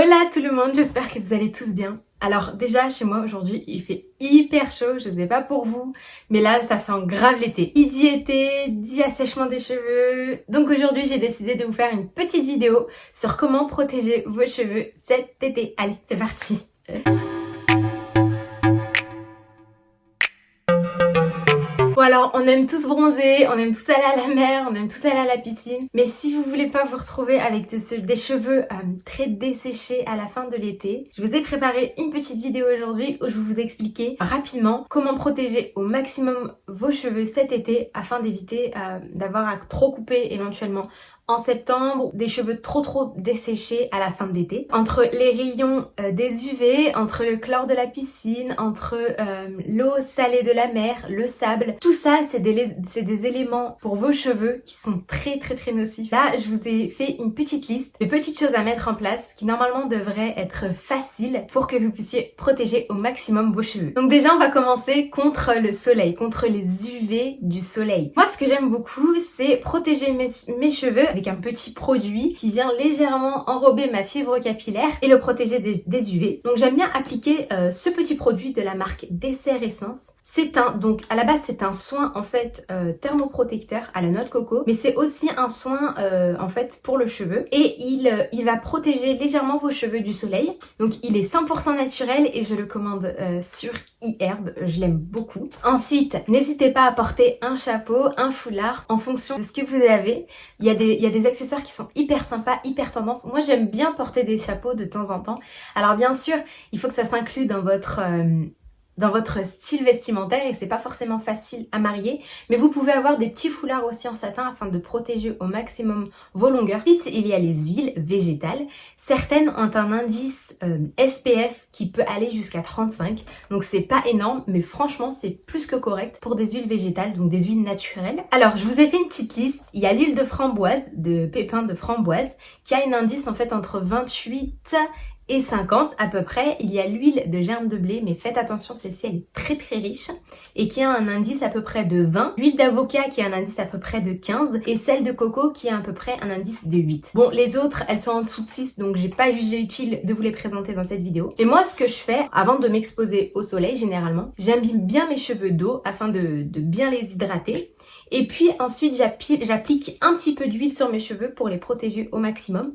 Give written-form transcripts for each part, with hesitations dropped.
Hola tout le monde, j'espère que vous allez tous bien. Alors déjà chez moi aujourd'hui il fait hyper chaud, je sais pas pour vous, mais là ça sent grave l'été. Qui dit été, dit assèchement des cheveux. Donc aujourd'hui j'ai décidé de vous faire une petite vidéo sur comment protéger vos cheveux cet été. Allez, c'est parti. Bon alors, on aime tous bronzer, on aime tous aller à la mer, on aime tous aller à la piscine. Mais si vous voulez pas vous retrouver avec des cheveux très desséchés à la fin de l'été, je vous ai préparé une petite vidéo aujourd'hui où je vais vous expliquer rapidement comment protéger au maximum vos cheveux cet été afin d'éviter d'avoir à trop couper éventuellement en septembre, des cheveux trop desséchés à la fin de l'été. Entre les rayons des UV, entre le chlore de la piscine, entre l'eau salée de la mer, le sable, tout ça c'est des éléments pour vos cheveux qui sont très nocifs. Là je vous ai fait une petite liste de petites choses à mettre en place qui normalement devraient être faciles pour que vous puissiez protéger au maximum vos cheveux. Donc déjà on va commencer contre le soleil, contre les UV du soleil. Moi ce que j'aime beaucoup c'est protéger mes cheveux avec un petit produit qui vient légèrement enrober ma fibre capillaire et le protéger des UV. Donc j'aime bien appliquer ce petit produit de la marque Dessert Essence. Donc à la base c'est un soin en fait thermoprotecteur à la noix de coco, mais c'est aussi un soin en fait pour le cheveu et il va protéger légèrement vos cheveux du soleil. Donc il est 100% naturel et je le commande sur iHerb, je l'aime beaucoup. Ensuite, n'hésitez pas à porter un chapeau, un foulard en fonction de ce que vous avez. Il y a des accessoires qui sont hyper sympas, hyper tendance. Moi j'aime bien porter des chapeaux de temps en temps. Alors bien sûr, il faut que ça s'inclue dans votre style vestimentaire et que c'est pas forcément facile à marier, mais vous pouvez avoir des petits foulards aussi en satin afin de protéger au maximum vos longueurs. Ensuite, il y a les huiles végétales. Certaines ont un indice SPF qui peut aller jusqu'à 35, donc c'est pas énorme, mais franchement c'est plus que correct pour des huiles végétales, donc des huiles naturelles. Alors je vous ai fait une petite liste. Il y a l'huile de framboise, de pépins de framboise, qui a un indice en fait entre 28 et 50 à peu près. Il y a l'huile de germe de blé, mais faites attention, celle-ci elle est très riche et qui a un indice à peu près de 20. L'huile d'avocat qui a un indice à peu près de 15 et celle de coco qui a à peu près un indice de 8. Bon, les autres elles sont en dessous de 6, donc j'ai pas jugé utile de vous les présenter dans cette vidéo. Et moi ce que je fais avant de m'exposer au soleil généralement, j'imbibe bien mes cheveux d'eau afin de bien les hydrater. Et puis ensuite j'applique un petit peu d'huile sur mes cheveux pour les protéger au maximum.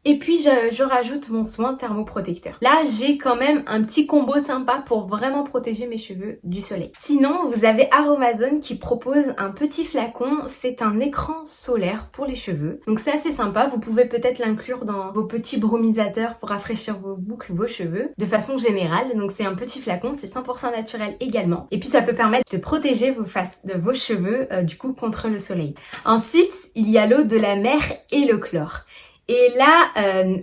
Et puis je rajoute mon soin thermoprotecteur. Là j'ai quand même un petit combo sympa pour vraiment protéger mes cheveux du soleil. Sinon vous avez Aromazone qui propose un petit flacon, c'est un écran solaire pour les cheveux. Donc c'est assez sympa, vous pouvez peut-être l'inclure dans vos petits brumisateurs pour rafraîchir vos boucles, vos cheveux de façon générale. Donc c'est un petit flacon, c'est 100% naturel également. Et puis ça peut permettre de protéger vos cheveux du coup contre le soleil. Ensuite il y a l'eau de la mer et le chlore. Et là,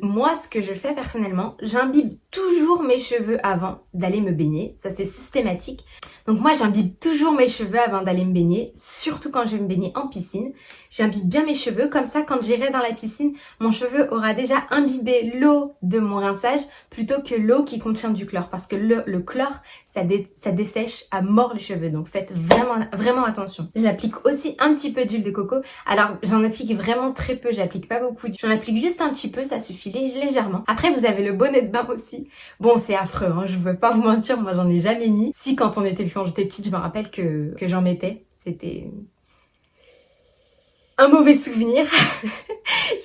moi, ce que je fais personnellement, j'imbibe toujours mes cheveux avant d'aller me baigner. Ça, c'est systématique. Donc moi, j'imbibe toujours mes cheveux avant d'aller me baigner, surtout quand je vais me baigner en piscine. J'imbibe bien mes cheveux, comme ça, quand j'irai dans la piscine, mon cheveu aura déjà imbibé l'eau de mon rinçage plutôt que l'eau qui contient du chlore. Parce que le chlore, ça dessèche à mort les cheveux. Donc faites vraiment attention. J'applique aussi un petit peu d'huile de coco. Alors, j'en applique vraiment très peu, j'applique pas beaucoup. J'en applique juste un petit peu, ça suffit légèrement. Après, vous avez le bonnet de bain aussi. Bon, c'est affreux, hein, je veux pas vous mentir, moi j'en ai jamais mis. Si, quand j'étais petite, je me rappelle que j'en mettais. C'était un mauvais souvenir.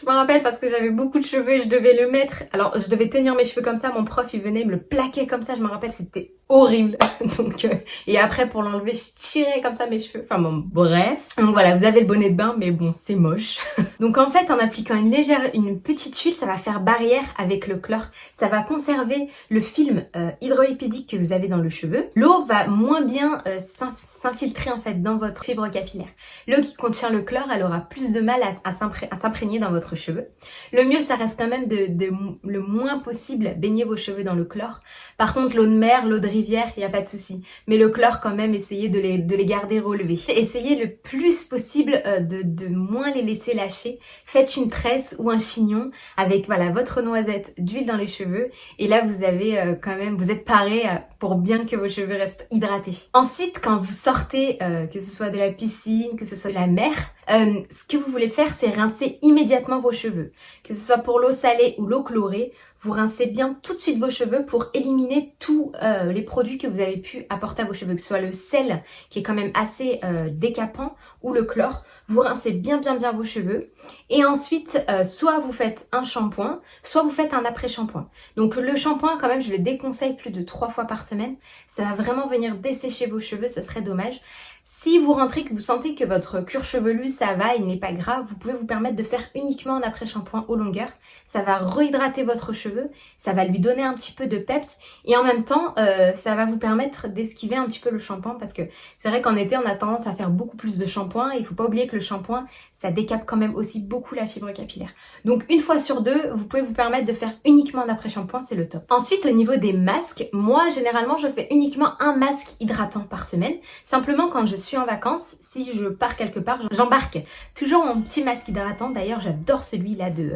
Je me rappelle parce que j'avais beaucoup de cheveux et je devais le mettre. Alors, je devais tenir mes cheveux comme ça. Mon prof, il venait me le plaquer comme ça. Je me rappelle, c'était horrible. Donc, et après, pour l'enlever, je tirais comme ça mes cheveux. Enfin bon, bref. Donc voilà, vous avez le bonnet de bain, mais bon, c'est moche. Donc en fait, en appliquant une petite huile, ça va faire barrière avec le chlore. Ça va conserver le film hydrolipidique que vous avez dans le cheveu. L'eau va moins bien s'infiltrer en fait dans votre fibre capillaire. L'eau qui contient le chlore, elle aura plus de mal à s'imprégner dans votre cheveu. Le mieux, ça reste quand même le moins possible baigner vos cheveux dans le chlore. Par contre, l'eau de mer, l'eau de rivière, il n'y a pas de souci. Mais le chlore, quand même, essayez de les garder relevés. Essayez le plus possible de moins les laisser lâcher. Faites une tresse ou un chignon avec voilà votre noisette d'huile dans les cheveux. Et là, vous avez vous êtes paré pour bien que vos cheveux restent hydratés. Ensuite, quand vous sortez, que ce soit de la piscine, que ce soit de la mer, ce que vous voulez faire, c'est rincer immédiatement vos cheveux. Que ce soit pour l'eau salée ou l'eau chlorée, vous rincez bien tout de suite vos cheveux pour éliminer tous les produits que vous avez pu apporter à vos cheveux, que ce soit le sel qui est quand même assez décapant ou le chlore. Vous rincez bien vos cheveux et ensuite soit vous faites un shampoing, soit vous faites un après-shampoing. Donc le shampoing quand même je le déconseille plus de 3 fois par semaine, ça va vraiment venir dessécher vos cheveux, ce serait dommage. Si vous rentrez, que vous sentez que votre cuir chevelu ça va, il n'est pas gras, vous pouvez vous permettre de faire uniquement un après-shampoing aux longueurs. Ça va rehydrater votre cheveu, ça va lui donner un petit peu de peps et en même temps ça va vous permettre d'esquiver un petit peu le shampoing parce que c'est vrai qu'en été on a tendance à faire beaucoup plus de shampoing et il faut pas oublier que le shampoing ça décape quand même aussi beaucoup la fibre capillaire. Donc une fois sur deux, vous pouvez vous permettre de faire uniquement un après-shampoing, c'est le top. Ensuite au niveau des masques, moi généralement je fais uniquement un masque hydratant par semaine. Simplement quand je suis en vacances, si je pars quelque part, j'embarque toujours mon petit masque hydratant. D'ailleurs j'adore celui-là de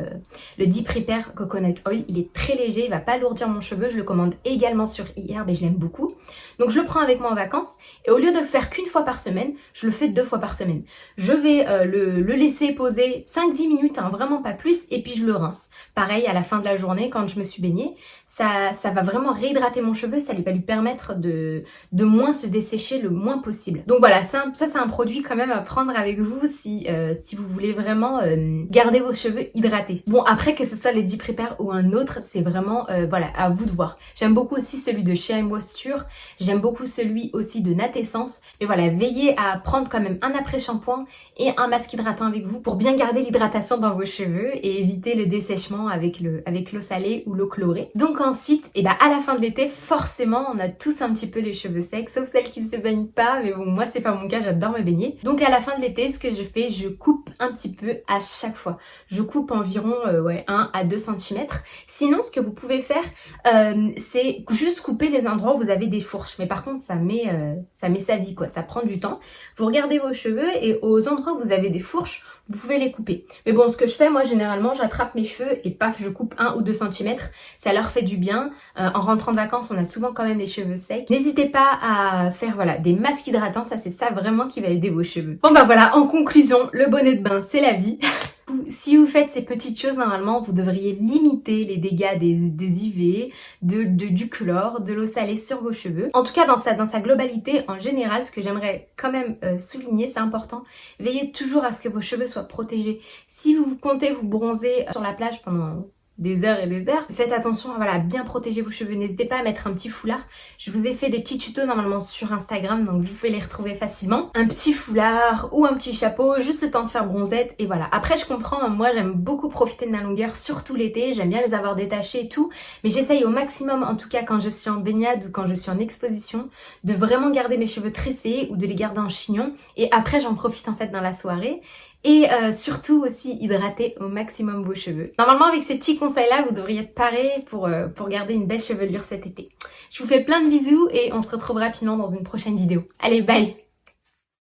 le Deep Repair Coconut Oil, il est très léger, il va pas alourdir mon cheveu, je le commande également sur eHerb et je l'aime beaucoup. Donc je le prends avec moi en vacances et au lieu de le faire qu'une fois par semaine, je le fais 2 fois par semaine. Je vais le laisser poser 5-10 minutes, hein, vraiment pas plus, et puis je le rince. Pareil à la fin de la journée quand je me suis baignée, ça va vraiment réhydrater mon cheveu, ça va lui permettre de moins se dessécher le moins possible. Donc voilà, ça c'est un produit quand même à prendre avec vous si vous voulez vraiment garder vos cheveux hydratés. Bon après que ce soit les Deep Repair ou un autre, c'est vraiment voilà, à vous de voir. J'aime beaucoup aussi celui de Shea Moisture, j'aime beaucoup celui aussi de Nat Essence. Mais voilà, veillez à prendre quand même un après-shampoing et un masque hydratant avec vous pour bien garder l'hydratation dans vos cheveux et éviter le dessèchement avec l'eau salée ou l'eau chlorée. Donc ensuite, et à la fin de l'été, forcément, on a tous un petit peu les cheveux secs, sauf celles qui se baignent pas, mais bon, moi c'est pas mon cas, j'adore me baigner. Donc à la fin de l'été, ce que je fais, je coupe un petit peu à chaque fois. Je coupe environ 1 à 2 cm. Sinon, ce que vous pouvez faire, c'est juste couper les endroits où vous avez des fourches. Mais par contre, ça met sa vie, quoi. Ça prend du temps. Vous regardez vos cheveux et aux endroits où vous avez des fourches, vous pouvez les couper. Mais bon, ce que je fais, moi, généralement, j'attrape mes cheveux et paf, je coupe 1 ou 2 cm. Ça leur fait du bien. En rentrant de vacances, on a souvent quand même les cheveux secs. N'hésitez pas à faire, voilà, des masques hydratants. Ça, c'est ça vraiment qui va aider vos cheveux. Bon, voilà, en conclusion, le bonnet de bain, c'est la vie. Si vous faites ces petites choses, normalement, vous devriez limiter les dégâts des UV, du chlore, de l'eau salée sur vos cheveux. En tout cas, dans sa globalité, en général, ce que j'aimerais quand même souligner, c'est important, veillez toujours à ce que vos cheveux soient protégés. Si vous comptez vous bronzer sur la plage pendant des heures et des heures, faites attention à voilà, bien protéger vos cheveux. N'hésitez pas à mettre un petit foulard. Je vous ai fait des petits tutos normalement sur Instagram, donc vous pouvez les retrouver facilement. Un petit foulard ou un petit chapeau, juste le temps de faire bronzette et voilà. Après je comprends, moi j'aime beaucoup profiter de ma longueur, surtout l'été, j'aime bien les avoir détachés et tout, mais j'essaye au maximum, en tout cas quand je suis en baignade ou quand je suis en exposition, de vraiment garder mes cheveux tressés ou de les garder en chignon et après j'en profite en fait dans la soirée. Et surtout aussi hydrater au maximum vos cheveux. Normalement avec ces petits conseils là vous devriez être parés pour garder une belle chevelure cet été. Je vous fais plein de bisous et on se retrouve rapidement dans une prochaine vidéo. Allez bye!